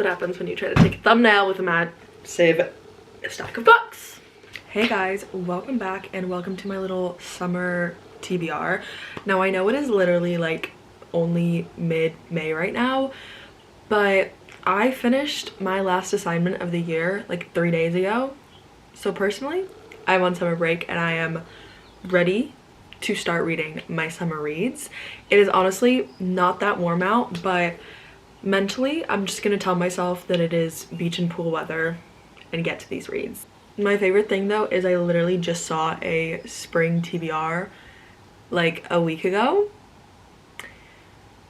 what happens when you try to take a thumbnail with a massive stack of books. Hey guys, welcome back and welcome to my little summer TBR. Now I know it is literally like only mid-May right now, but I finished my last assignment of the year like 3 days ago. So personally, I'm on summer break and I am ready to start reading my summer reads. It is honestly not that warm out, but mentally I'm just gonna tell myself that it is beach and pool weather and get to these reads. My favorite thing though is I literally just saw a spring TBR like a week ago,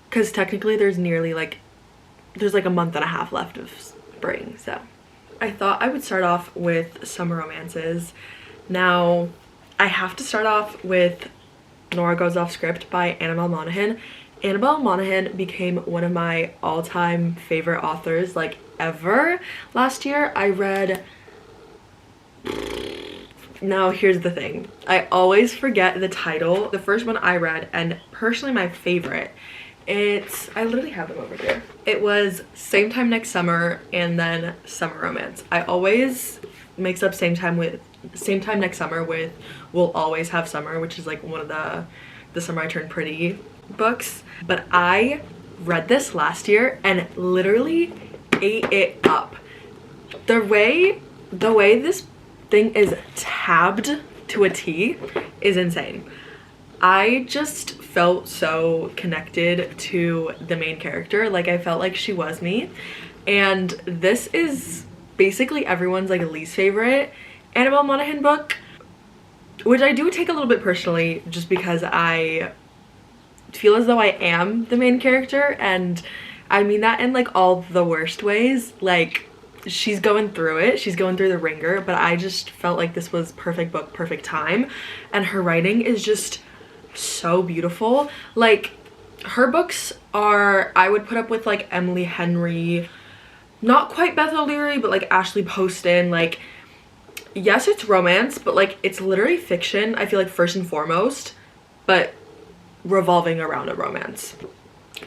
because technically there's like a month and a half left of spring. So I thought I would start off with summer romances. Now I have to start off with Nora Goes Off Script by Annabelle Monaghan. Annabelle Monaghan became one of my all-time favorite authors like ever. Last year I read, now here's the thing, I always forget the title. The first one I read, and personally my favorite, I literally have them over here. It was Same Time Next Summer and then Summer Romance. I always mix up Same Time Next Summer with We'll Always Have Summer, which is like one of the Summer I Turned Pretty books. But I read this last year and literally ate it up. The way this thing is tabbed to a T is insane. I just felt so connected to the main character. Like I felt like she was me. And this is basically everyone's like least favorite Annabelle Monaghan book, which I do take a little bit personally just because I feel as though I am the main character, and I mean that in like all the worst ways. Like she's going through it, she's going through the ringer, but I just felt like this was perfect book, perfect time, and her writing is just so beautiful. Like her books are, I would put up with like Emily Henry, not quite Beth O'Leary, but like Ashley Poston. Like yes, it's romance, but like it's literally fiction, I feel like, first and foremost, but revolving around a romance.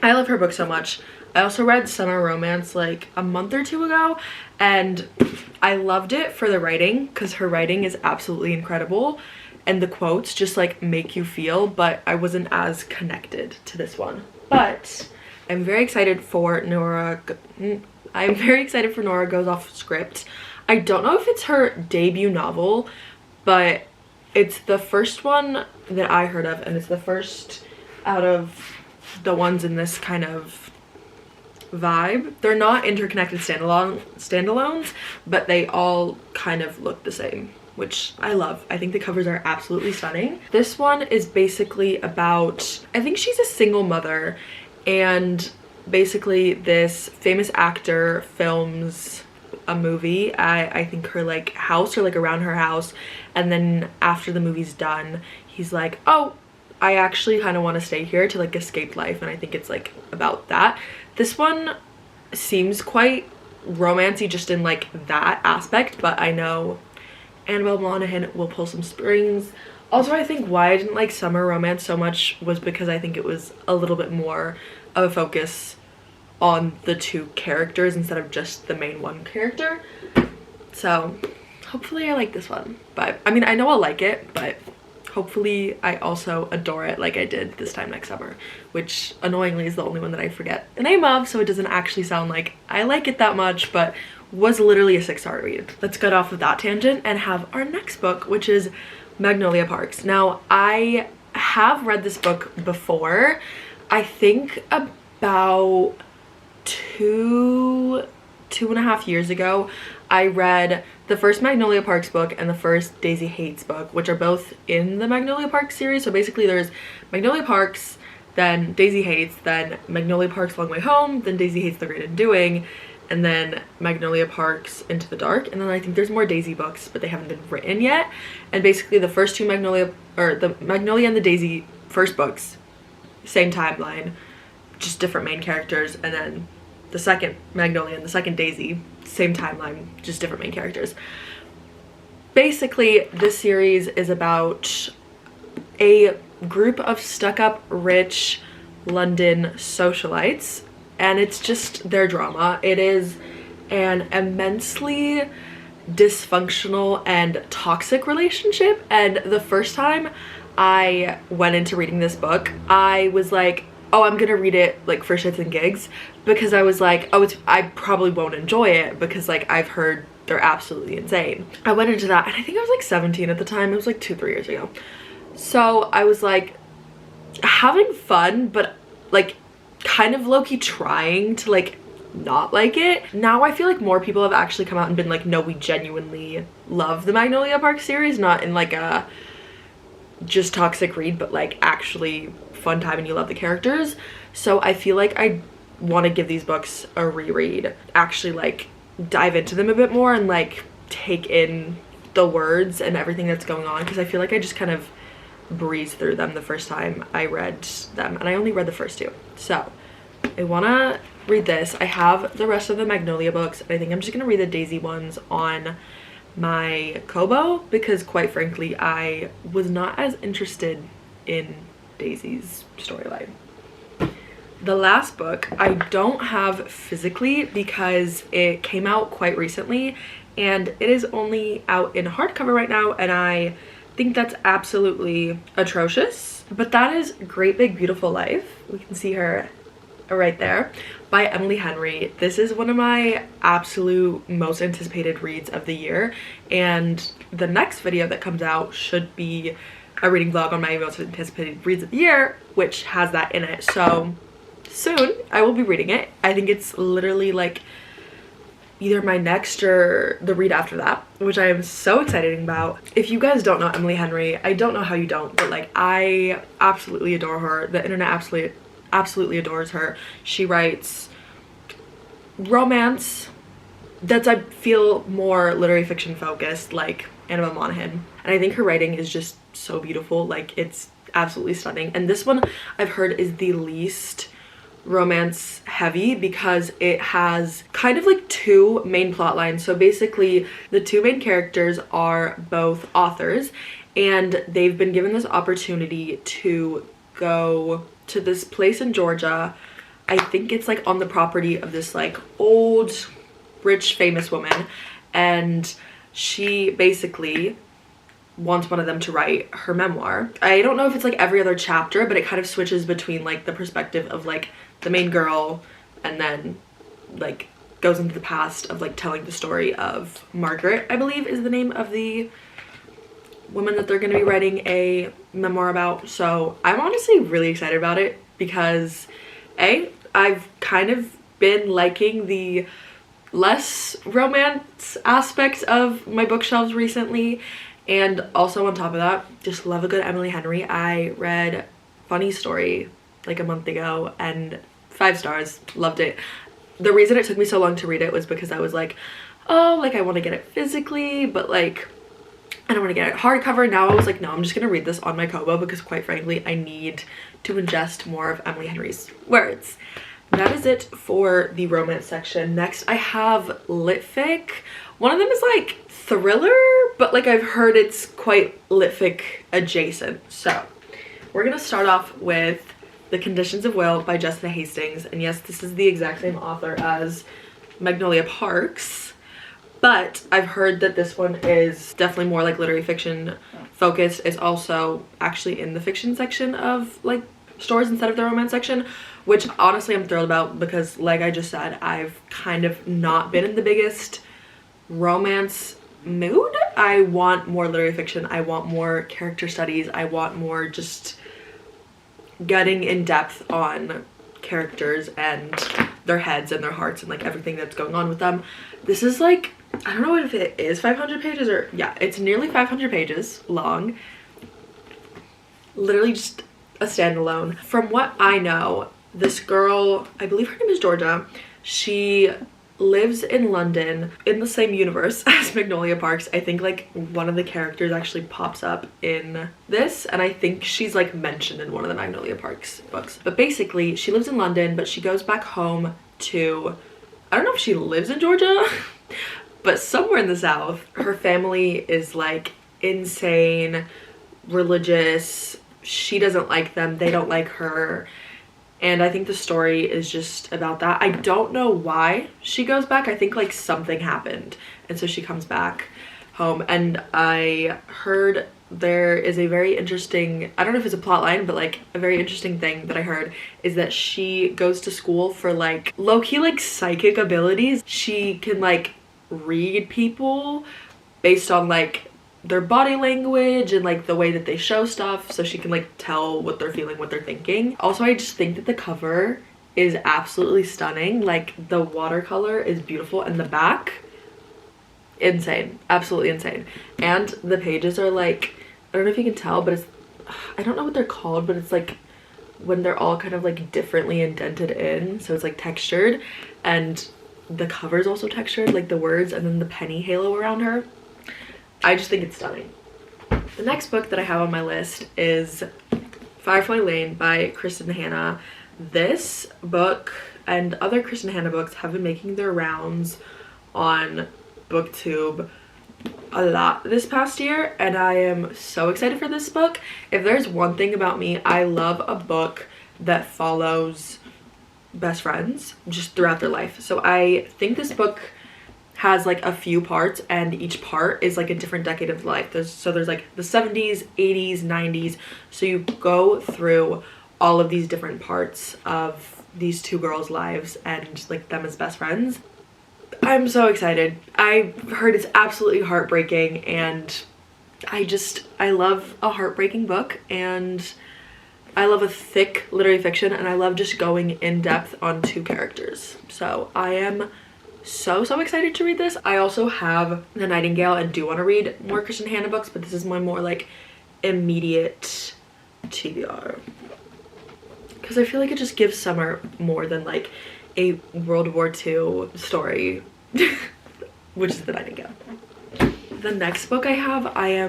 I love her book so much. I also read Summer Romance like a month or two ago, and I loved it for the writing because her writing is absolutely incredible and the quotes just like make you feel, but I wasn't as connected to this one. But I'm very excited for Nora Goes Off Script. I don't know if it's her debut novel, but it's the first one that I heard of, and it's the first out of the ones in this kind of vibe. They're not interconnected standalones, but they all kind of look the same, which I love. I think the covers are absolutely stunning. This one is basically about, I think she's a single mother, and basically this famous actor films a movie at, I think, her like house or like around her house, and then after the movie's done he's like, oh, I actually kind of want to stay here to like escape life, and I think it's like about that. This one seems quite romancy just in like that aspect, but I know Annabelle Monaghan will pull some strings. Also, I think why I didn't like Summer Romance so much was because I think it was a little bit more of a focus on the two characters instead of just the main one character. So hopefully I like this one. But I mean, I know I'll like it, but hopefully I also adore it like I did This Time Next Summer, which annoyingly is the only one that I forget the name of, so it doesn't actually sound like I like it that much, but was literally a 6-star read. Let's get off of that tangent and have our next book, which is Magnolia Parks. Now I have read this book before. I think about two and a half years ago I read the first Magnolia Parks book and the first Daisy Hates book, which are both in the Magnolia Parks series. So basically there's Magnolia Parks, then Daisy Hates, then Magnolia Parks Long Way Home, then Daisy Hates The Great Undoing, and then Magnolia Parks Into the Dark. And then I think there's more Daisy books, but they haven't been written yet. And basically the first two the Magnolia and the Daisy first books, same timeline, just different main characters, and then the second Magnolia and the second Daisy, same timeline, just different main characters. Basically, this series is about a group of stuck-up rich London socialites and it's just their drama. It is an immensely dysfunctional and toxic relationship, and the first time I went into reading this book, I was like, oh, I'm gonna read it like for shits and gigs, because I was like, oh, I probably won't enjoy it because like I've heard they're absolutely insane. I went into that, and I think I was like 17 at the time. It was like 2-3 years ago. So I was like having fun, but like kind of low-key trying to like not like it. Now I feel like more people have actually come out and been like, no, we genuinely love the Magnolia Park series, not in like a just toxic read, but like actually fun time and you love the characters. So I feel like I want to give these books a reread, actually like dive into them a bit more and like take in the words and everything that's going on, because I feel like I just kind of breezed through them the first time I read them, and I only read the first 2. So I want to read this. I have the rest of the Magnolia books, and I think I'm just gonna read the Daisy ones on my Kobo, because quite frankly I was not as interested in Daisy's storyline. The last book I don't have physically because it came out quite recently and it is only out in hardcover right now, and I think that's absolutely atrocious. But that is Great Big Beautiful Life. We can see her right there, by Emily Henry. This is one of my absolute most anticipated reads of the year, and the next video that comes out should be a reading vlog on my most anticipated reads of the year, which has that in it. So soon I will be reading it. I think it's literally like either my next or the read after that, which I am so excited about. If you guys don't know Emily Henry, I don't know how you don't, but like I absolutely adore her. The internet absolutely adores her. She writes romance that's, I feel, more literary fiction focused, like Annabelle Monaghan, and I think her writing is just so beautiful. Like it's absolutely stunning. And this one I've heard is the least romance heavy because it has kind of like 2 main plot lines. So basically the 2 main characters are both authors, and they've been given this opportunity to go to this place in Georgia. I think it's like on the property of this like old rich famous woman, and she basically wants one of them to write her memoir. I don't know if it's like every other chapter, but it kind of switches between like the perspective of like the main girl and then like goes into the past of like telling the story of Margaret, I believe is the name of the woman that they're going to be writing a memoir about. So I'm honestly really excited about it because I've kind of been liking the less romance aspect of my bookshelves recently, and also on top of that, just love a good Emily Henry. I read Funny Story like a month ago and 5 stars, loved it. The reason it took me so long to read it was because I was like, oh, like I want to get it physically, but like I don't want to get it hardcover. Now I was like, no, I'm just gonna read this on my Kobo because quite frankly I need to ingest more of Emily Henry's words. That is it for the romance section. Next I have litfic. One of them is like thriller, but like I've heard it's quite litfic adjacent. So we're gonna start off with The Conditions of Will by Jessica Hastings, and yes, this is the exact same author as Magnolia Parks, but I've heard that this one is definitely more like literary fiction focused. It's also actually in the fiction section of like stores instead of the romance section, which honestly I'm thrilled about because like I just said, I've kind of not been in the biggest romance mood. I want more literary fiction. I want more character studies. I want more just getting in depth on characters and their heads and their hearts and like everything that's going on with them. This is like, I don't know if it is 500 pages or yeah, it's nearly 500 pages long. Literally just a standalone. From what I know, this girl, I believe her name is Georgia, she lives in London in the same universe as Magnolia Parks. I think like one of the characters actually pops up in this, and I think she's like mentioned in one of the Magnolia Parks books. But basically she lives in London, but she goes back home to, I don't know if she lives in Georgia, but somewhere in the South. Her family is like insane, religious. She doesn't like them, they don't like her, and I think the story is just about that. I don't know why she goes back. I think like something happened, and so she comes back home. And I heard there is a very interesting, I don't know if it's a plot line, but like a very interesting thing that I heard is that she goes to school for like low-key like psychic abilities. She can like read people based on like their body language and like the way that they show stuff, so she can like tell what they're feeling, what they're thinking. Also, I just think that the cover is absolutely stunning. Like the watercolor is beautiful, and the back, insane, absolutely insane. And the pages are like, I don't know if you can tell, but it's, I don't know what they're called, but it's like when they're all kind of like differently indented in, so it's like textured, and the cover is also textured, like the words and then the penny halo around her. I just think it's stunning. The next book that I have on my list is Firefly Lane by Kristen Hanna. This book and other Kristen Hanna books have been making their rounds on BookTube a lot this past year, and I am so excited for this book. If there's one thing about me, I love a book that follows best friends just throughout their life. So I think this book has like a few parts, and each part is like a different decade of life. There's like the 70s, 80s, 90s. So you go through all of these different parts of these two girls' lives and like them as best friends. I'm so excited. I heard it's absolutely heartbreaking, and I love a heartbreaking book, and I love a thick literary fiction, and I love just going in depth on two characters. So I am so excited to read this. I also have The Nightingale and do want to read more Kristen Hanna books, but this is my more like immediate TBR, because I feel like it just gives summer more than like a World War II story, which is The Nightingale. The next book I have, I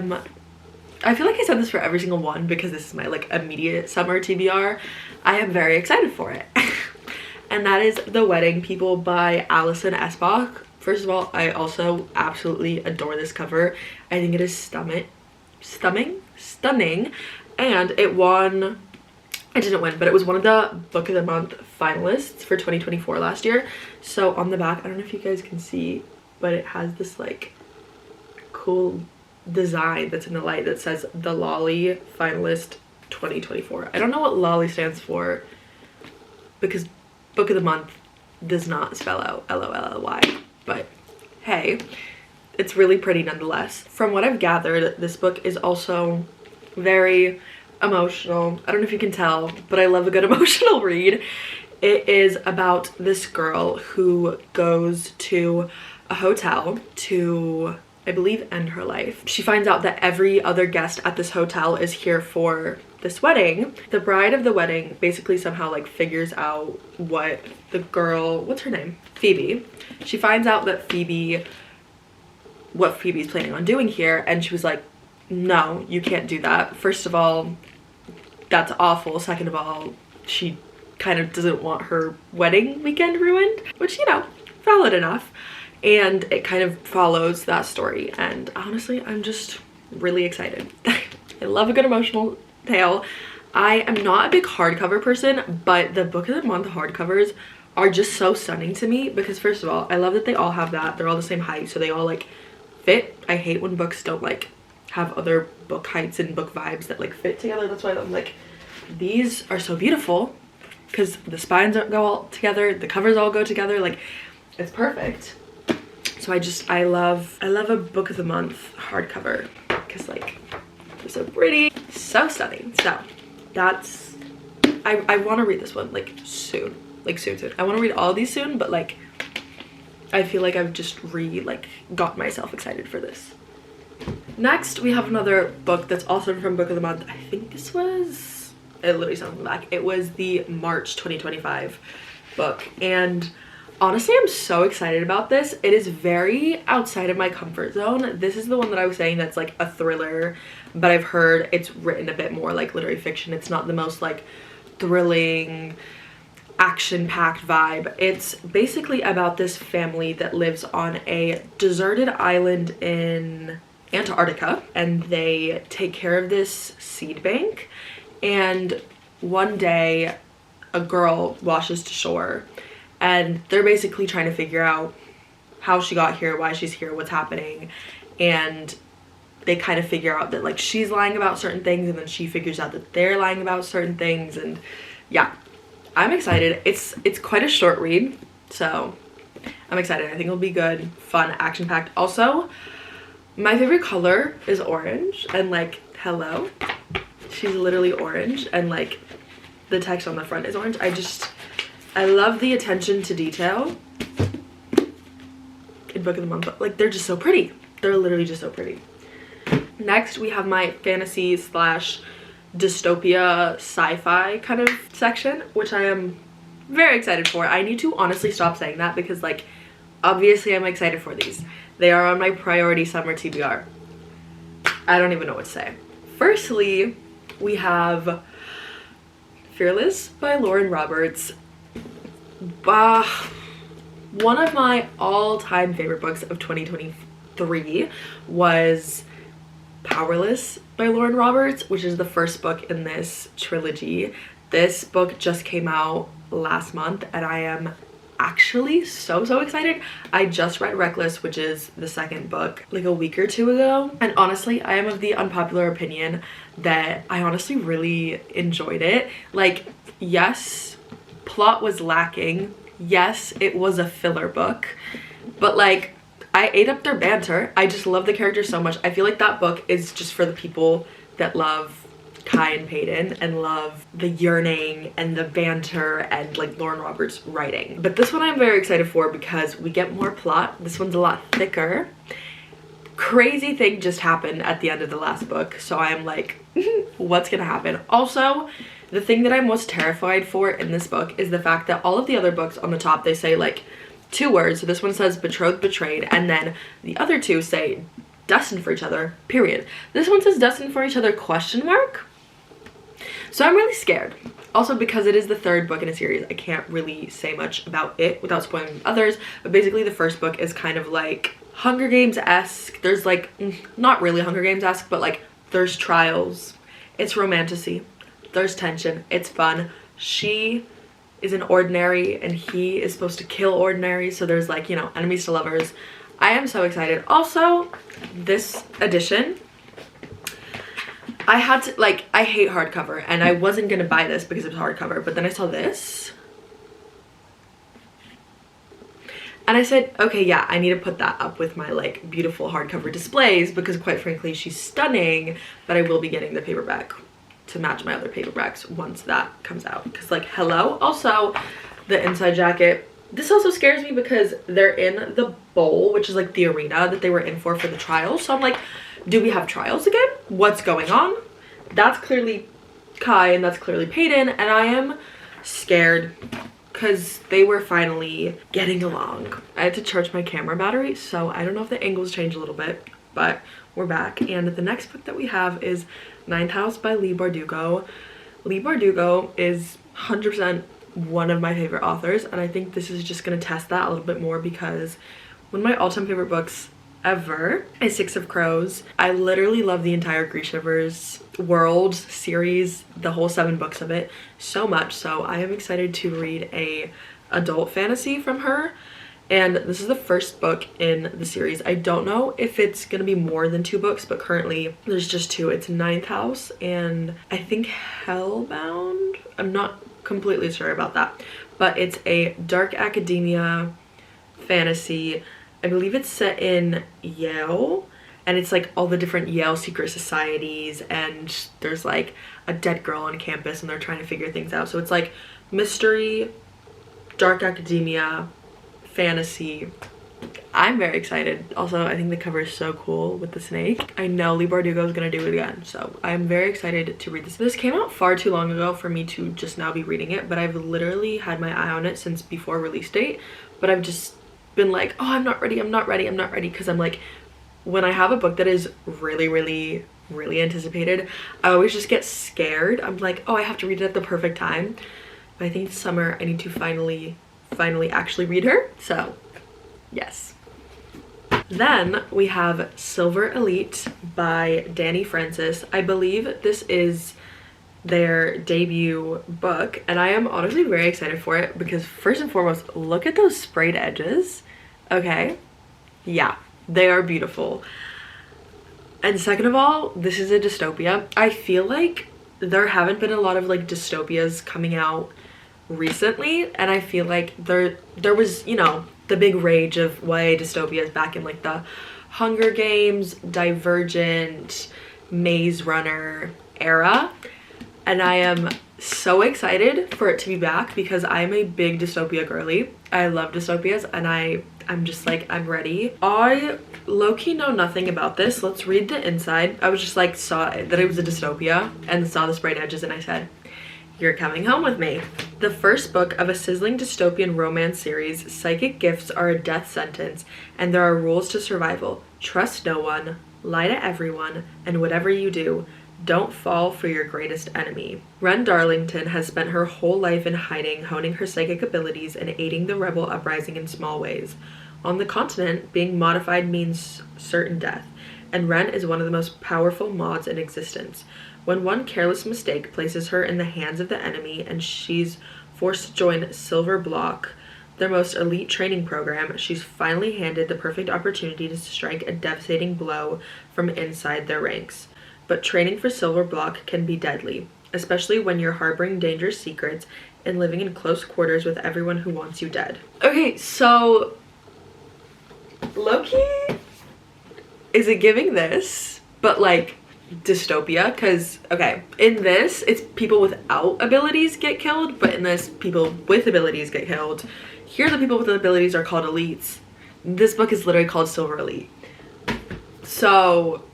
feel like I said this for every single one because this is my like immediate summer TBR. I am very excited for it. And that is The Wedding People by Alison Esbach. First of all, I also absolutely adore this cover. I think it is stunning. And it won, it didn't win, but it was one of the Book of the Month finalists for 2024 last year. So on the back, I don't know if you guys can see, but it has this like cool design that's in the light that says the Lolly finalist 2024. I don't know what Lolly stands for because Book of the Month does not spell out Lolly, but hey, it's really pretty nonetheless. From what I've gathered, this book is also very emotional. I don't know if you can tell, but I love a good emotional read. It is about this girl who goes to a hotel to, I believe, end her life. She finds out that every other guest at this hotel is here for this wedding. The bride of the wedding basically somehow like figures out what the girl, what's her name? Phoebe. She finds out that what Phoebe's planning on doing here, and she was like, no, you can't do that. First of all, that's awful. Second of all, she kind of doesn't want her wedding weekend ruined, which, you know, valid enough. And it kind of follows that story, and honestly, I'm just really excited. I love a good emotional tale. I am not a big hardcover person, but the Book of the Month hardcovers are just so stunning to me because, first of all, I love that they all have that. They're all the same height, so they all like fit. I hate when books don't like have other book heights and book vibes that like fit together. That's why I'm like, these are so beautiful because the spines go all together, the covers all go together, like it's perfect. So I love a Book of the Month hardcover because like they're so pretty, so stunning. So that's, I want to read this one like soon, soon. I want to read all these soon, but like I feel like I've just got myself excited for this. Next, we have another book that's also from Book of the Month. I think this was, it literally sounds on the back. It was the March 2025 book, and honestly, I'm so excited about this. It is very outside of my comfort zone. This is the one that I was saying that's like a thriller, but I've heard it's written a bit more like literary fiction. It's not the most like thrilling, action-packed vibe. It's basically about this family that lives on a deserted island in Antarctica, and they take care of this seed bank, and one day a girl washes to shore, and they're basically trying to figure out how she got here, why she's here, what's happening, and they kind of figure out that like she's lying about certain things, and then she figures out that they're lying about certain things. And yeah, I'm excited. It's quite a short read, so I'm excited. I think it'll be good, fun, action-packed. Also, my favorite color is orange, and like, hello, she's literally orange, and like the text on the front is orange. I love the attention to detail in book of the month. Like, they're just so pretty. They're literally just so pretty. Next, we have my fantasy slash dystopia sci-fi kind of section, which I am very excited for. I need to honestly stop saying that because, like, obviously I'm excited for these. They are on my priority summer TBR. I don't even know what to say. Firstly, we have Fearless by Lauren Roberts. One of my all-time favorite books of 2023 was Powerless by Lauren Roberts, which is the first book in this trilogy. This book just came out last month, and I am actually so excited. I just read Reckless, which is the second book, like a week or two ago, and honestly I am of the unpopular opinion that I honestly really enjoyed it. Like, yes, plot was lacking, yes, it was a filler book, but like, I ate up their banter. I just love the characters so much. I feel like that book is just for the people that love Kai and Peyton and love the yearning and the banter and like Lauren Roberts' writing. But this one I'm very excited for because we get more plot. This one's a lot thicker. Crazy thing just happened at the end of the last book, so I'm like, what's gonna happen? Also, the thing that I'm most terrified for in this book is the fact that all of the other books on the top, they say like 2 words. So this one says betrothed, betrayed, and then the other 2 say destined for each other, period. This one says destined for each other, question mark. So I'm really scared. Also, because it is the 3rd book in a series, I can't really say much about it without spoiling others, but basically the first book is kind of like Hunger Games-esque. There's like, not really Hunger Games-esque, but like there's trials, it's romantasy, there's tension, it's fun. She is an ordinary and he is supposed to kill ordinary, so there's like, you know, enemies to lovers. I am so excited. Also, this edition, I had to, like, I hate hardcover and I wasn't gonna buy this because it was hardcover, but then I saw this and I said, okay, yeah, I need to put that up with my like beautiful hardcover displays because quite frankly she's stunning, but I will be getting the paperback to match my other paperbacks once that comes out, because like, hello. Also, the inside jacket, this also scares me because they're in the bowl, which is like the arena that they were in for the trials. So I'm like, do we have trials again? What's going on? That's clearly Kai and that's clearly Peyton, and I am scared because they were finally getting along. I had to charge my camera battery, so I don't know if the angles change a little bit, but we're back. And the next book that we have is Ninth House by Leigh Bardugo. Leigh Bardugo is 100% one of my favorite authors, and I think this is just going to test that a little bit more because one of my all-time favorite books ever is Six of Crows. I literally love the entire Grishivers world series, the whole 7 books of it, so much so I am excited to read a adult fantasy from her. And this is the first book in the series. I don't know if it's gonna be more than 2 books, but currently there's just 2. It's Ninth House and I think Hellbound. I'm not completely sure about that, but it's a dark academia fantasy. I believe it's set in Yale, and it's like all the different Yale secret societies, and there's like a dead girl on campus and they're trying to figure things out. So it's like mystery, dark academia, fantasy. I'm very excited. Also, I think the cover is so cool with the snake. I know Leigh Bardugo is gonna do it again, so I'm very excited to read this. This came out far too long ago for me to just now be reading it, but I've literally had my eye on it since before release date, but I've just been like, oh, I'm not ready, because I'm like, when I have a book that is really anticipated, I always just get scared. I'm like, oh, I have to read it at the perfect time. But I think this summer I need to finally actually read her, so yes. Then we have Silver Elite by Danny Francis. I believe this is their debut book, and I am honestly very excited for it because first and foremost, look at those sprayed edges. Okay, yeah, they are beautiful. And second of all, this is a dystopia. I feel like there haven't been a lot of like dystopias coming out recently, and I feel like there was, you know, the big rage of YA dystopias back in like the Hunger Games, Divergent, Maze Runner era, and I am so excited for it to be back because I'm a big dystopia girly. I love dystopias, and I'm just like, I'm ready. I low-key know nothing about this. Let's read the inside. I was just like, saw that it was a dystopia and saw the sprayed edges, and I said, you're coming home with me. The first book of a sizzling dystopian romance series, psychic gifts are a death sentence, and there are rules to survival. Trust no one, lie to everyone, and whatever you do, don't fall for your greatest enemy. Ren Darlington has spent her whole life in hiding, honing her psychic abilities and aiding the rebel uprising in small ways. On the continent, being modified means certain death, and Ren is one of the most powerful mods in existence. When one careless mistake places her in the hands of the enemy and she's forced to join Silver Block, their most elite training program, she's finally handed the perfect opportunity to strike a devastating blow from inside their ranks. But training for Silver Block can be deadly, especially when you're harboring dangerous secrets and living in close quarters with everyone who wants you dead. Okay, so low-key, is it giving this, but like dystopia? Because, okay, in this, it's people without abilities get killed, but in this, people with abilities get killed. Here, the people with abilities are called elites. This book is literally called Silver Elite. So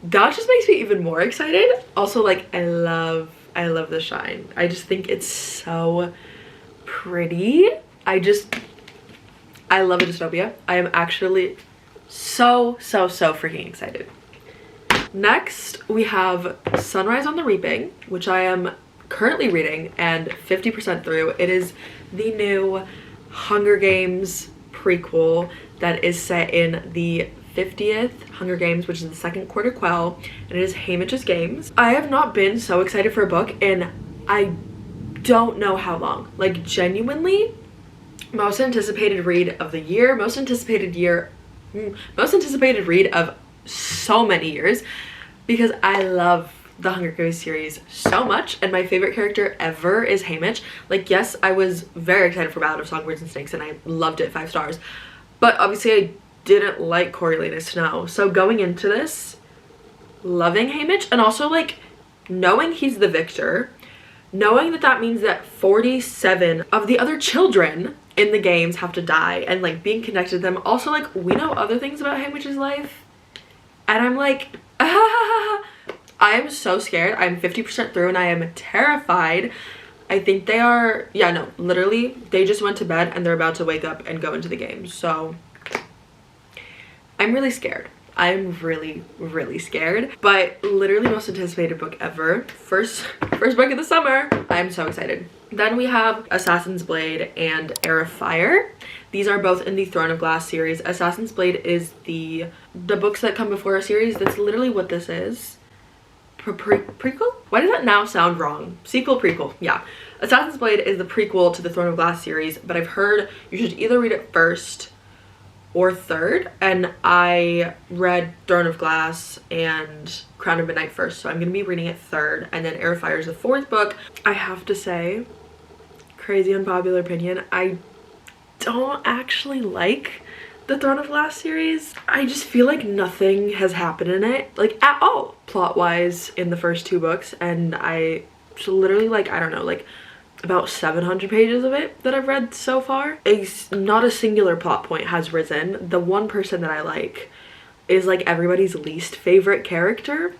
that just makes me even more excited. Also, like, I love the shine. I just think it's so pretty. I love a dystopia. I am actually so freaking excited. Next, we have Sunrise on the Reaping, which I am currently reading and 50% through. It is the new Hunger Games prequel that is set in the 50th Hunger Games, which is the second quarter quell, and it is Haymitch's Games. I have not been so excited for a book in I don't know how long. Like, genuinely, most anticipated read of the year, most anticipated read of so many years, because I love the Hunger Games series so much, and my favorite character ever is Haymitch. Like, yes, I was very excited for Ballad of Songbirds and Snakes, and I loved it, 5 stars, but obviously I didn't like Coriolanus Snow. So going into this, loving Haymitch, and also like knowing he's the victor, knowing that that means that 47 of the other children in the games have to die, and like being connected to them. Also, like, we know other things about Haymitch's life, and I'm like, ah, I am so scared. I'm 50% through and I am terrified. I think they are, yeah, no, literally they just went to bed and they're about to wake up and go into the game. So I'm really scared. I'm really scared, but literally most anticipated book ever. First book of the summer. I'm so excited. Then we have Assassin's Blade and Heir of Fire. These are both in the Throne of Glass series. Assassin's Blade is the books that come before a series. That's literally what this is. Prequel? Why does that now sound wrong? Sequel, prequel, yeah. Assassin's Blade is the prequel to the Throne of Glass series, but I've heard you should either read it first or third, and I read Throne of Glass and Crown of Midnight first, so I'm gonna be reading it third, and then Heir of Fire is the 4th book. I have to say, crazy unpopular opinion, I don't actually like the Throne of Glass series. I just feel like nothing has happened in it, like at all, plot-wise, in the first 2 books, and I literally, like, I don't know, like about 700 pages of it that I've read so far. Not a singular plot point has risen. The one person that I like is like everybody's least favorite character.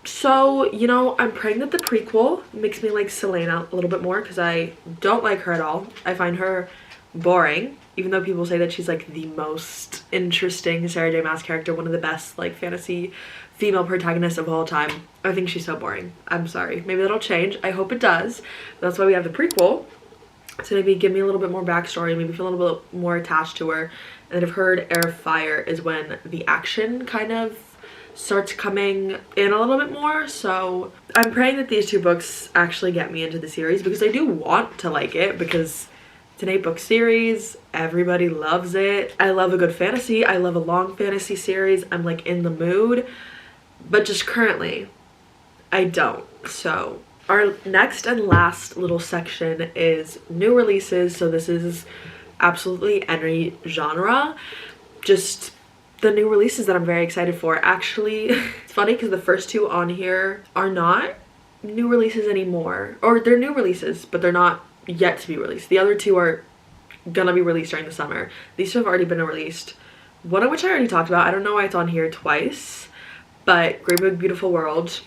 So, you know, I'm praying that the prequel makes me like Selena a little bit more, because I don't like her at all. I find her boring, even though people say that she's like the most interesting Sarah J Maas character, one of the best like fantasy female protagonists of all time. I think she's so boring. I'm sorry. Maybe that'll change. I hope it does. That's why we have the prequel, to maybe give me a little bit more backstory, maybe feel a little bit more attached to her. And I've heard Heir of Fire is when the action kind of starts coming in a little bit more. So I'm praying that these two books actually get me into the series, because I do want to like it, because it's an 8-book series. Everybody loves it. I love a good fantasy. I love a long fantasy series. I'm like in the mood, but just currently I don't. So our next and last little section is new releases. So this is absolutely any genre, just the new releases that I'm very excited for. Actually, it's funny because the first two on here are not new releases anymore, or they're new releases, but they're not yet to be released. The other two are gonna be released during the summer. These two have already been released, one of which I already talked about. I don't know why it's on here twice, but Great Big Beautiful World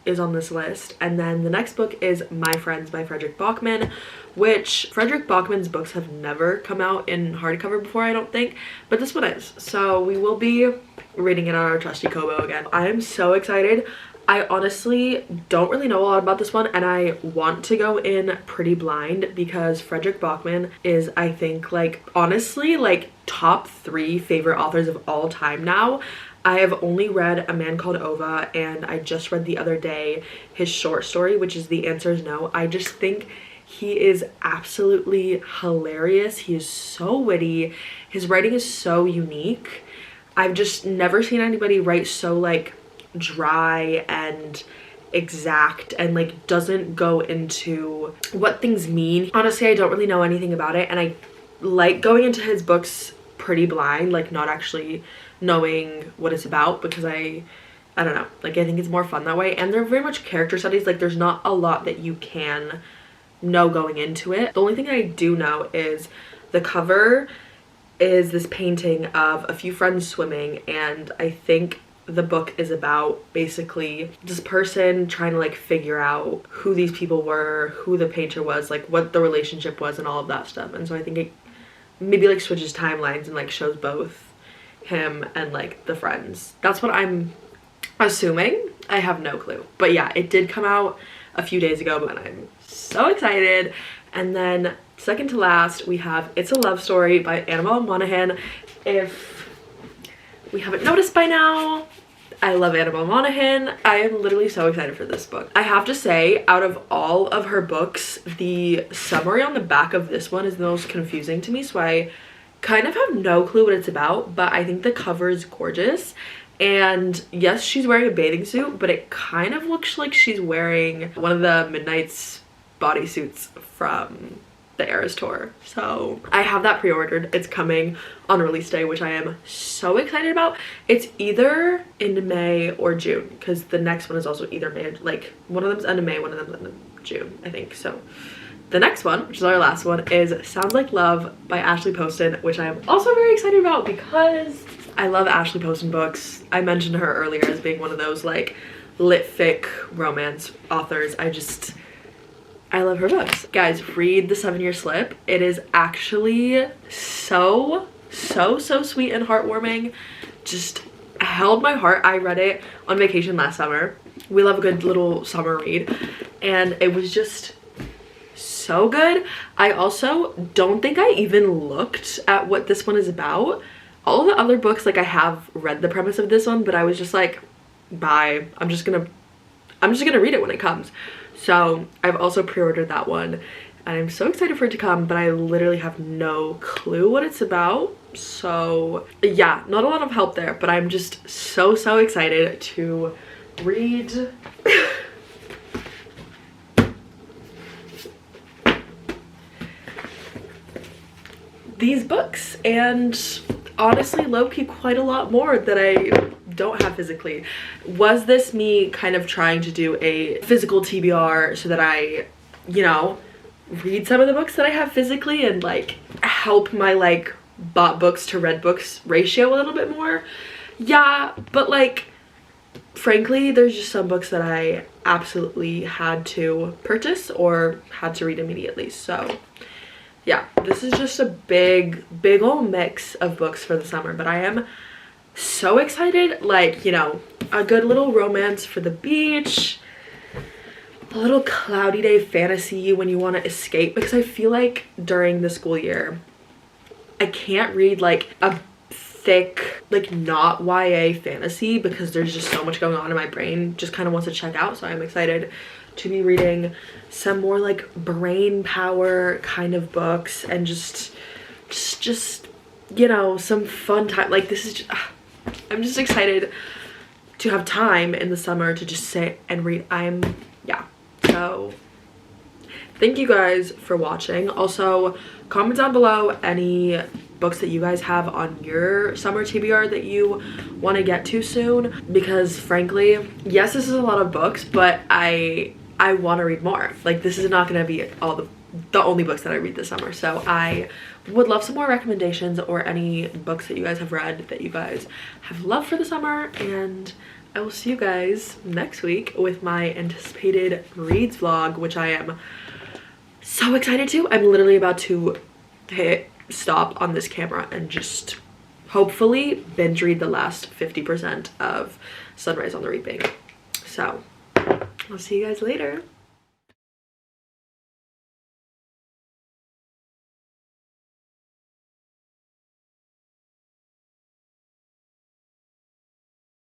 is on this list. And then the next book is My Friends by Frederick Bachman, which Frederick Bachman's books have never come out in hardcover before, I don't think, but this one is. So we will be reading it on our trusty Kobo again. I am so excited. I honestly don't really know a lot about this one, and I want to go in pretty blind, because Frederick Bachman is, I think, like, honestly, like top 3 favorite authors of all time now. I have only read A Man Called Ova, and I just read the other day his short story, which is The Answer Is No. I just think he is absolutely hilarious. He is so witty. His writing is so unique. I've just never seen anybody write so like dry and exact, and like doesn't go into what things mean. Honestly, I don't really know anything about it, and I like going into his books pretty blind, like not actually knowing what it's about, because I don't know, like I think it's more fun that way. And they're very much character studies. Like there's not a lot that you can know going into it. The only thing I do know is the cover is this painting of a few friends swimming, and I think the book is about basically this person trying to like figure out who these people were, who the painter was, like what the relationship was, and all of that stuff. And so I think it maybe like switches timelines and like shows both him and like the friends. That's what I'm assuming. I have no clue, but yeah, it did come out a few days ago, but I'm so excited. And then second to last, we have It's a Love Story by Annabelle Monaghan. If we haven't noticed by now, I love Annabelle Monaghan. I am literally so excited for this book. I have to say, out of all of her books, the summary on the back of this one is the most confusing to me, so I kind of have no clue what it's about, but I think the cover is gorgeous. And yes, she's wearing a bathing suit, but it kind of looks like she's wearing one of the Midnight's bodysuits from the Eras tour. So I have that pre-ordered. It's coming on release day, which I am so excited about. It's either in May or June, because the next one is also either May, like one of them's end of May, one of them's end of June, I think. So the next one, which is our last one, is Sounds Like Love by Ashley Poston, which I am also very excited about because I love Ashley Poston books. I mentioned her earlier as being one of those like lit fic romance authors. I love her books. Guys, read The 7-Year Slip. It is actually so sweet and heartwarming. Just held my heart. I read it on vacation last summer. We love a good little summer read, and it was just so good. I also don't think I even looked at what this one is about. All the other books, like I have read the premise of this one, but I was just like, bye. I'm just gonna read it when it comes. So I've also pre-ordered that one, and I'm so excited for it to come, but I literally have no clue what it's about. So yeah, not a lot of help there, but I'm just so excited to read these books, and honestly low-key quite a lot more that I don't have physically. Was this me kind of trying to do a physical TBR so that I, you know, read some of the books that I have physically and like help my like bought books to read books ratio a little bit more? Yeah, but like frankly, there's just some books that I absolutely had to purchase or had to read immediately. So yeah, this is just a big old mix of books for the summer, but I am so excited. Like, you know, a good little romance for the beach, a little cloudy day fantasy when you want to escape, because I feel like during the school year I can't read like a thick, like not YA fantasy, because there's just so much going on in my brain, just kind of wants to check out. So I'm excited to be reading some more like brain power kind of books, and just you know, some fun time. Like this is just, I'm just excited to have time in the summer to just sit and read. Yeah, so thank you guys for watching. Also, comment down below any books that you guys have on your summer TBR that you want to get to soon, because frankly, yes, this is a lot of books, but I want to read more. Like this is not going to be all the only books that I read this summer. So I would love some more recommendations, or any books that you guys have read that you guys have loved for the summer, and I will see you guys next week with my anticipated reads vlog, which I am so excited to. I'm literally about to hit stop on this camera and just hopefully binge read the last 50% of Sunrise on the Reaping. So I'll see you guys later.